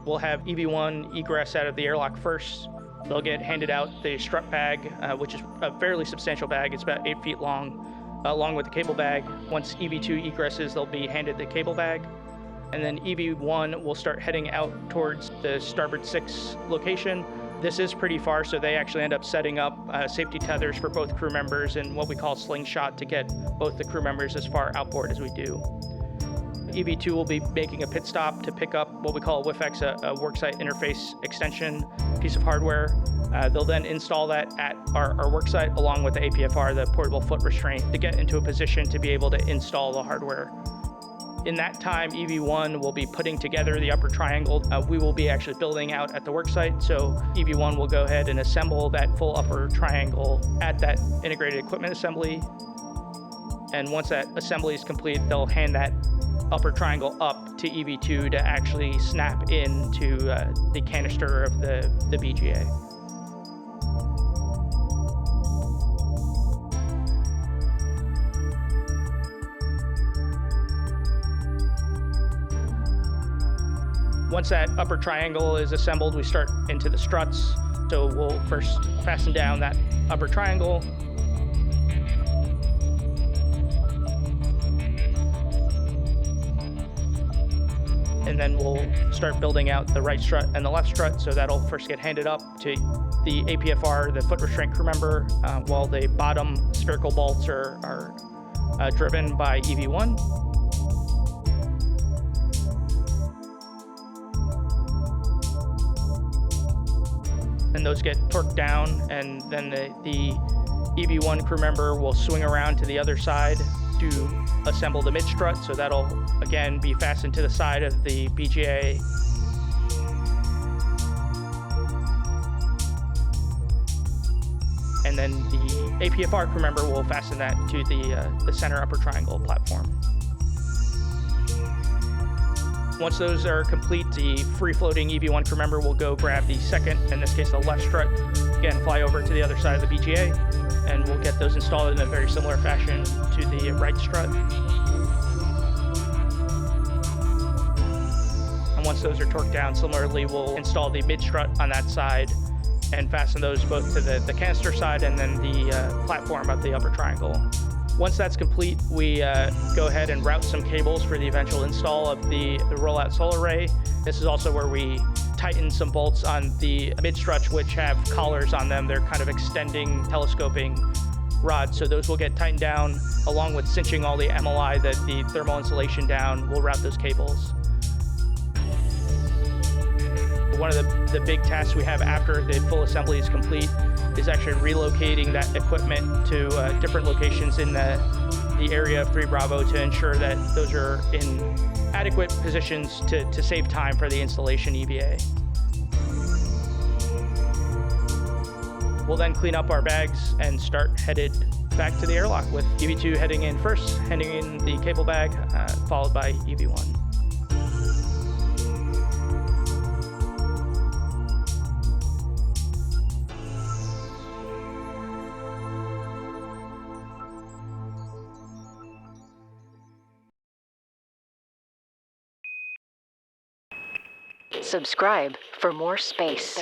We'll have EV1 egress out of the airlock first. They'll get handed out the strut bag, which is a fairly substantial bag. It's about 8 feet long, along with the cable bag. Once EV2 egresses, they'll be handed the cable bag. And then EV1 will start heading out towards the starboard 6 location. This is pretty far, so they actually end up setting up safety tethers for both crew members and what we call slingshot to get both the crew members as far outboard as we do. EV2 will be making a pit stop to pick up what we call a WIFX, a worksite interface extension piece of hardware. They'll then install that at our worksite along with the APFR, the portable foot restraint, to get into a position to be able to install the hardware. In that time, EV1 will be putting together the upper triangle. We will be actually building out at the worksite, so EV1 will go ahead and assemble that full upper triangle at that integrated equipment assembly. And once that assembly is complete, they'll hand that upper triangle up to EV2 to actually snap into the canister of the BGA. Once that upper triangle is assembled, we start into the struts. So we'll first fasten down that upper triangle. And then we'll start building out the right strut and the left strut. So that'll first get handed up to the APFR, the foot restraint crew member, while the bottom spherical bolts are driven by EV1. And those get torqued down, and then the EV1 crew member will swing around to the other side to assemble the mid strut. So that'll again be fastened to the side of the BGA. And then the APFR crew member will fasten that to the center upper triangle platform. Once those are complete, the free-floating EV1 crew member will go grab the second, in this case the left strut, again fly over to the other side of the BGA, and we'll get those installed in a very similar fashion to the right strut. And once those are torqued down, similarly we'll install the mid strut on that side and fasten those both to the canister side and then the platform of the upper triangle. Once that's complete, we go ahead and route some cables for the eventual install of the rollout solar array. This is also where we tighten some bolts on the mid struts, which have collars on them. They're kind of extending, telescoping rods. So those will get tightened down along with cinching all the MLI, the thermal insulation down. We'll route those cables. One of the big tasks we have after the full assembly is complete is actually relocating that equipment to different locations in the area of 3 Bravo to ensure that those are in adequate positions to save time for the installation EVA. We'll then clean up our bags and start headed back to the airlock, with EV2 heading in first, handing in the cable bag, followed by EV1. Subscribe for more space.